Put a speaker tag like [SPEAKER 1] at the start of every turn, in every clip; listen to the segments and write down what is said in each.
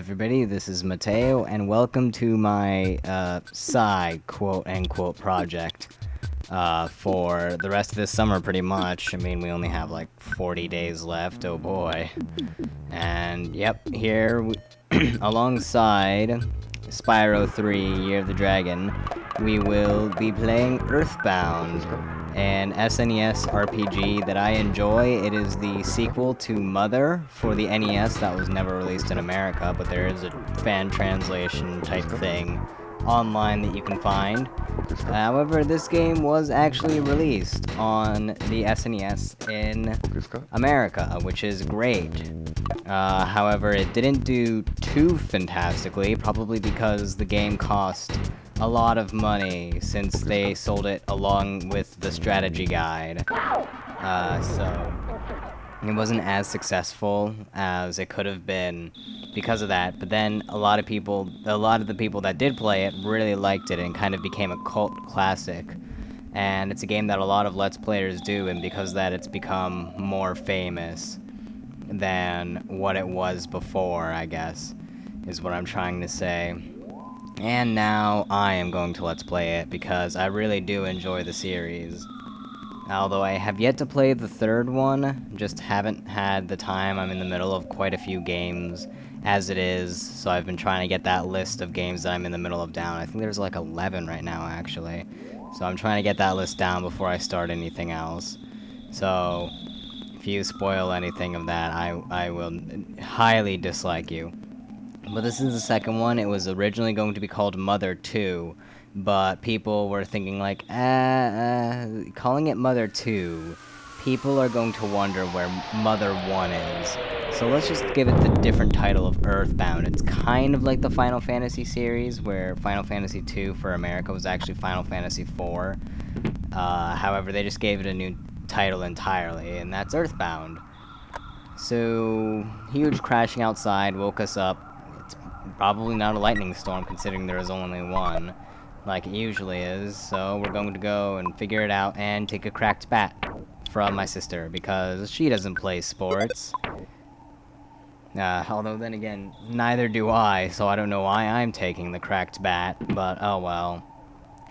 [SPEAKER 1] everybody, this is Mateo, and welcome to my side quote-unquote project for the rest of this summer, pretty much. I mean, we only have like 40 days left, oh boy. And yep, here, alongside Spyro 3, Year of the Dragon, we will be playing Earthbound, an SNES RPG that I enjoy. It is the sequel to Mother for the NES that was never released in America, but there is a fan translation type thing online that you can find. However, this game was actually released on the SNES in America, which is great. However, it didn't do too fantastically, probably because the game cost a lot of money since they sold it along with the strategy guide. So it wasn't as successful as it could have been because of that. But then a lot of the people that did play it really liked it and kind of became a cult classic. And it's a game that a lot of Let's Players do, and because of that it's become more famous than what it was before, I guess, is what I'm trying to say. And now I am going to Let's Play it because I really do enjoy the series. Although I have yet to play the third one, just haven't had the time. I'm in the middle of quite a few games as it is, so I've been trying to get that list of games that I'm in the middle of down. I think there's like 11 right now, actually. So I'm trying to get that list down before I start anything else. So if you spoil anything of that, I will highly dislike you. But this is the second one. It was originally going to be called Mother 2, but people were thinking like, calling it Mother 2, people are going to wonder where Mother 1 is. So let's just give it the different title of Earthbound. It's kind of like the Final Fantasy series, where Final Fantasy 2 for America was actually Final Fantasy 4. However, they just gave it a new title entirely, and that's Earthbound. So, huge crashing outside woke us up. Probably not a lightning storm, considering there is only one, like it usually is, so we're going to go and figure it out and take a cracked bat from my sister, because she doesn't play sports. Although then again, neither do I, so I don't know why I'm taking the cracked bat, but oh well.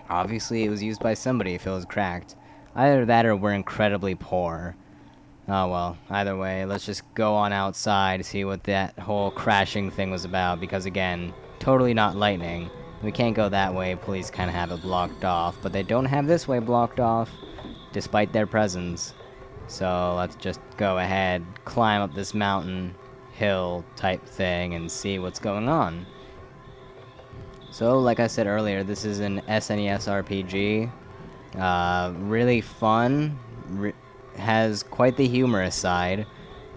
[SPEAKER 1] Obviously it was used by somebody if it was cracked. Either that or we're incredibly poor. Oh well, either way, let's just go on outside, see what that whole crashing thing was about, because again, totally not lightning. We can't go that way, police kind of have it blocked off, but they don't have this way blocked off, despite their presence. So let's just go ahead, climb up this mountain, hill type thing, and see what's going on. So, like I said earlier, this is an SNES RPG. Really fun. Has quite the humorous side.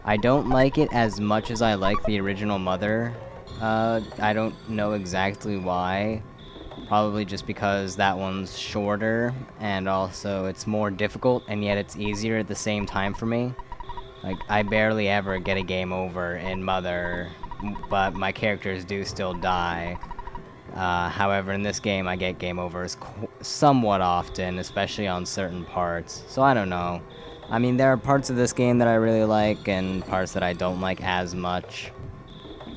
[SPEAKER 1] I don't like it as much as I like the original Mother. I don't know exactly why. Probably just because that one's shorter, and also it's more difficult, and yet it's easier at the same time for me. Like, I barely ever get a game over in Mother, but my characters do still die. However, in this game, I get game overs somewhat often, especially on certain parts. So I don't know. I mean, there are parts of this game that I really like, and parts that I don't like as much.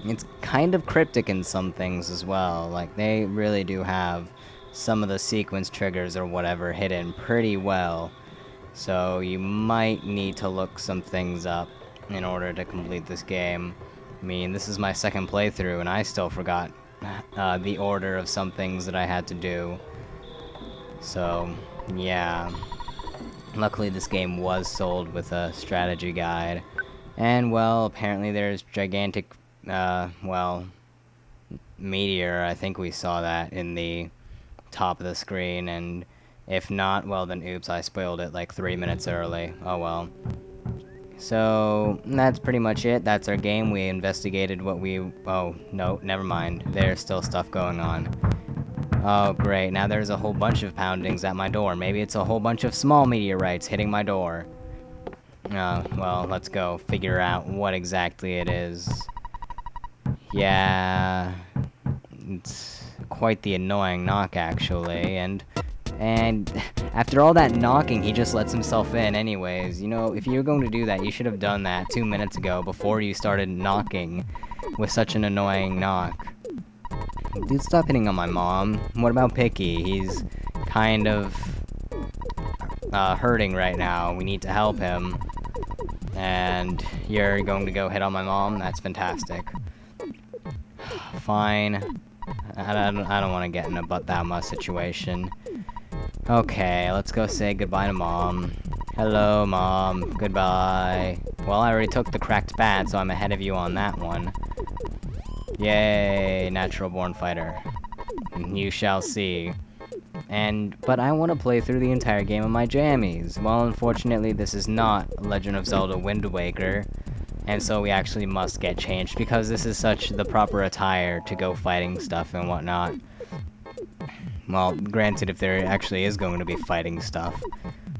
[SPEAKER 1] It's kind of cryptic in some things as well. Like, they really do have some of the sequence triggers or whatever hidden pretty well. So you might need to look some things up in order to complete this game. I mean, this is my second playthrough, and I still forgot the order of some things that I had to do. So, yeah. Luckily, this game was sold with a strategy guide. And, well, apparently there's gigantic, meteor. I think we saw that in the top of the screen, and if not, well then oops, I spoiled it like 3 minutes early. Oh well. So, that's pretty much it. That's our game. We investigated what we... Oh, no, never mind. There's still stuff going on. Oh, great. Now there's a whole bunch of poundings at my door. Maybe it's a whole bunch of small meteorites hitting my door. Well, let's go figure out what exactly it is. Yeah... It's quite the annoying knock, actually, and And after all that knocking, he just lets himself in anyways. You know, if you're going to do that, you should have done that 2 minutes ago before you started knocking with such an annoying knock. Dude, stop hitting on my mom. What about Picky? He's kind of hurting right now. We need to help him. And you're going to go hit on my mom? That's fantastic. Fine. I don't want to get in a but-thou-must situation. Okay, let's go say goodbye to Mom. Hello, Mom. Goodbye. Well, I already took the cracked bat, so I'm ahead of you on that one. Yay, natural-born fighter. You shall see. But I want to play through the entire game of my jammies. Well, unfortunately, this is not Legend of Zelda Wind Waker, and so we actually must get changed, because this is such the proper attire to go fighting stuff and whatnot. Well, granted, if there actually is going to be fighting stuff.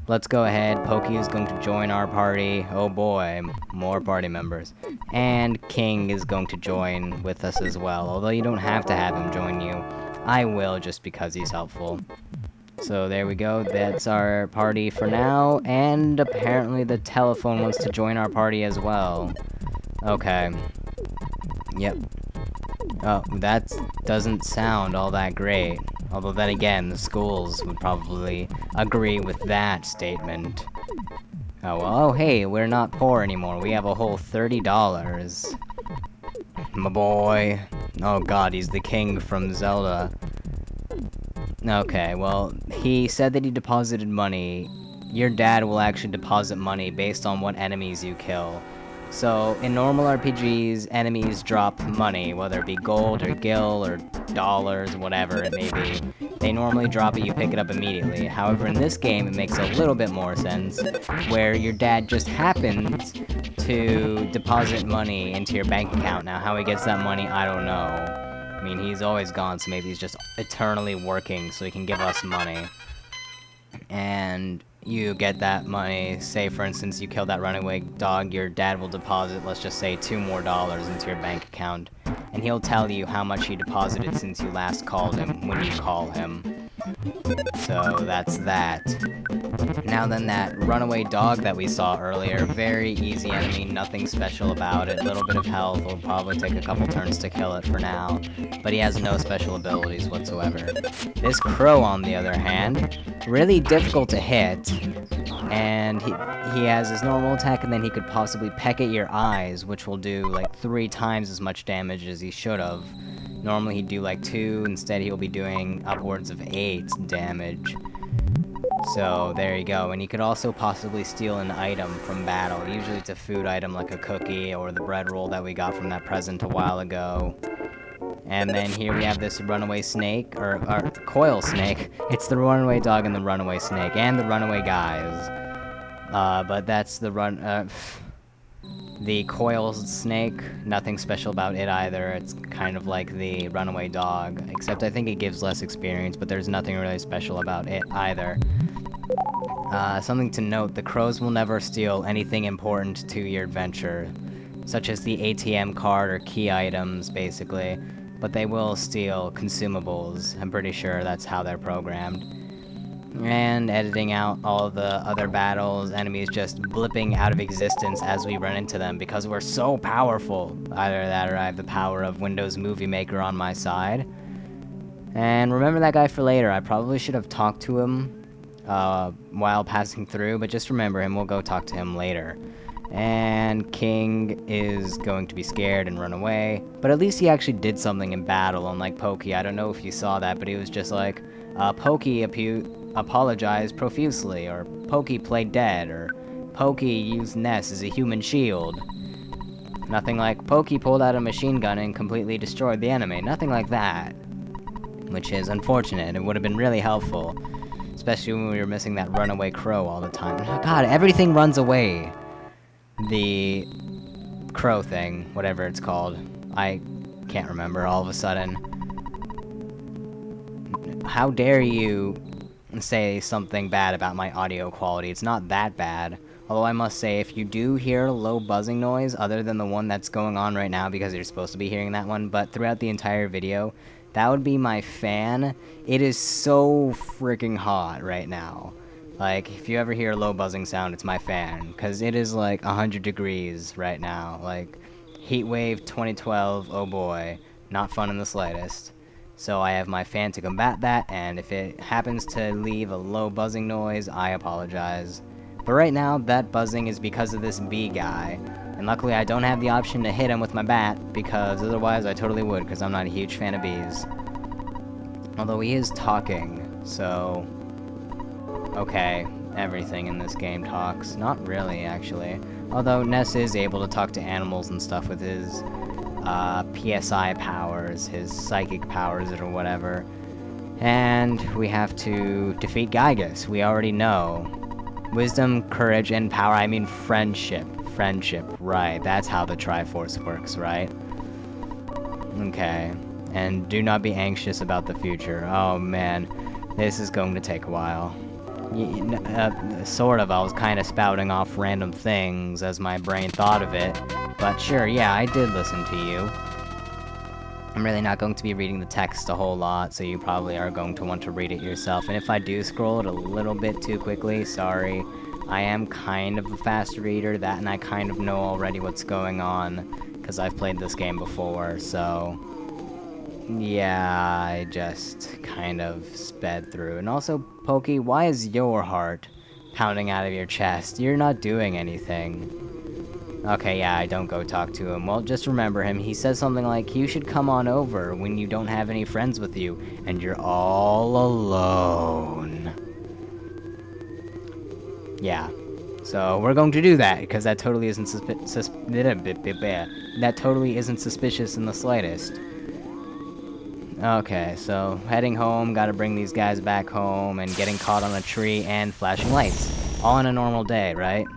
[SPEAKER 1] Let's go ahead. Pokey is going to join our party. Oh boy, more party members. And King is going to join with us as well, although you don't have to have him join you. I will, just because he's helpful. So there we go, that's our party for now, and apparently the telephone wants to join our party as well. Okay. Yep. Oh, that doesn't sound all that great. Although then again, the schools would probably agree with that statement. Oh, well, oh hey, we're not poor anymore, we have a whole $30. My boy. Oh god, he's the king from Zelda. Okay, well, he said that he deposited money. Your dad will actually deposit money based on what enemies you kill. So, in normal RPGs, enemies drop money, whether it be gold or gil or dollars, whatever it may be. They normally drop it, you pick it up immediately. However, in this game, it makes a little bit more sense, where your dad just happens to deposit money into your bank account. Now, how he gets that money, I don't know. I mean, he's always gone, so maybe he's just eternally working so he can give us money. And you get that money. Say, for instance, you kill that runaway dog, your dad will deposit, let's just say, $2 more into your bank account. And he'll tell you how much he deposited since you last called him, when you call him. So, that's that. Now then, that runaway dog that we saw earlier, very easy enemy, nothing special about it, little bit of health, will probably take a couple turns to kill it for now, but he has no special abilities whatsoever. This crow, on the other hand, really difficult to hit, and he has his normal attack, and then he could possibly peck at your eyes, which will do like 3 times as much damage as he should have. Normally he'd do like 2, instead he'll be doing upwards of 8 damage. So, there you go, and you could also possibly steal an item from battle. Usually it's a food item like a cookie or the bread roll that we got from that present a while ago. And then here we have this runaway snake, or coil snake. It's the runaway dog and the runaway snake, and the runaway guys. But that's the the coil snake, nothing special about it either. It's kind of like the runaway dog, except I think it gives less experience, but there's nothing really special about it either. Something to note, the crows will never steal anything important to your adventure, such as the ATM card or key items, basically, but they will steal consumables. I'm pretty sure that's how they're programmed. And editing out all of the other battles, enemies just blipping out of existence as we run into them because we're so powerful. Either that or I have the power of Windows Movie Maker on my side. And remember that guy for later. I probably should have talked to him while passing through, but just remember him, we'll go talk to him later. And King is going to be scared and run away, but at least he actually did something in battle, unlike Pokey. I don't know if you saw that, but he was just like, Pokey apologized profusely, or Pokey played dead, or Pokey used Ness as a human shield. Nothing like Pokey pulled out a machine gun and completely destroyed the enemy. Nothing like that. Which is unfortunate. It would have been really helpful. Especially when we were missing that runaway crow all the time. Oh god, everything runs away. The crow thing, whatever it's called. I can't remember all of a sudden. How dare you say something bad about my audio quality? It's not that bad. Although I must say, if you do hear a low buzzing noise, other than the one that's going on right now because you're supposed to be hearing that one, but throughout the entire video, That would be my fan. It is so freaking hot right now. Like, if you ever hear a low buzzing sound, it's my fan. Because it is like 100 degrees right now. Like, heat wave 2012, oh boy. Not fun in the slightest. So I have my fan to combat that, and if it happens to leave a low buzzing noise, I apologize. But right now, that buzzing is because of this bee guy. And luckily I don't have the option to hit him with my bat, because otherwise I totally would, because I'm not a huge fan of bees. Although he is talking, so... Okay, everything in this game talks. Not really, actually. Although Ness is able to talk to animals and stuff with his PSI powers, his psychic powers or whatever. And we have to defeat Gygus, we already know. Wisdom, courage, and power, I mean friendship. Friendship, right, that's how the Triforce works, right? Okay, and do not be anxious about the future. Oh man, this is going to take a while. Sort of, I was kind of spouting off random things as my brain thought of it, but sure, yeah, I did listen to you. I'm really not going to be reading the text a whole lot, so you probably are going to want to read it yourself, and if I do scroll it a little bit too quickly, sorry. I am kind of a fast reader, and I kind of know already what's going on, because I've played this game before, so... Yeah, I just kind of sped through. And also, Pokey, why is your heart pounding out of your chest? You're not doing anything. Okay, yeah, I don't go talk to him. Well, just remember him. He says something like, you should come on over when you don't have any friends with you, and you're all alone. Yeah. So, we're going to do that, because that totally isn't that totally isn't suspicious in the slightest. Okay, so heading home, gotta bring these guys back home, and getting caught on a tree, and flashing lights. All on a normal day, right?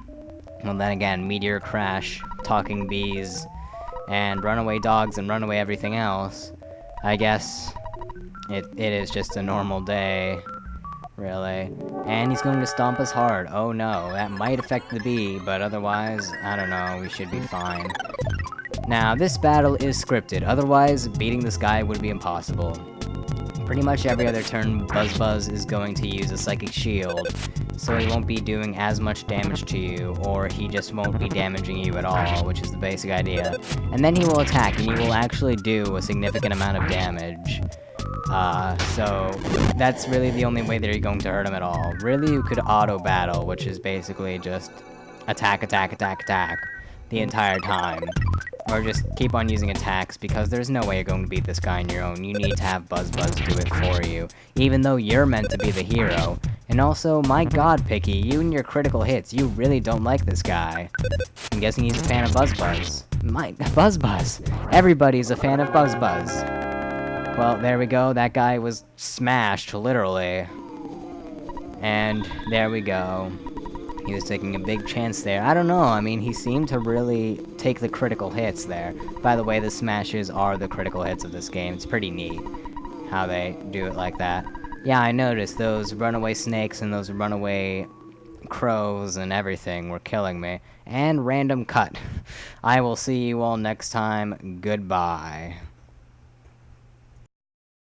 [SPEAKER 1] Well, then again, meteor crash, talking bees, and runaway dogs and runaway everything else. I guess it is just a normal day, really. And he's going to stomp us hard. Oh no, that might affect the bee, but otherwise, I don't know, we should be fine. Now, this battle is scripted, otherwise beating this guy would be impossible. Pretty much every other turn, Buzz is going to use a psychic shield, so he won't be doing as much damage to you, or he just won't be damaging you at all, which is the basic idea. And then he will attack, and he will actually do a significant amount of damage. So that's really the only way that you're going to hurt him at all. Really, you could auto-battle, which is basically just attack, attack, attack, attack the entire time. Or just keep on using attacks, because there's no way you're going to beat this guy on your own. You need to have Buzz do it for you, even though you're meant to be the hero. And also, my god, Picky, you and your critical hits, you really don't like this guy. I'm guessing he's a fan of Buzz. Buzz. Everybody's a fan of Buzz. Well, there we go, that guy was smashed, literally. And there we go. He was taking a big chance there. I don't know, I mean, he seemed to really take the critical hits there. By the way, the smashes are the critical hits of this game. It's pretty neat how they do it like that. Yeah, I noticed those runaway snakes and those runaway crows and everything were killing me. And random cut. I will see you all next time. Goodbye.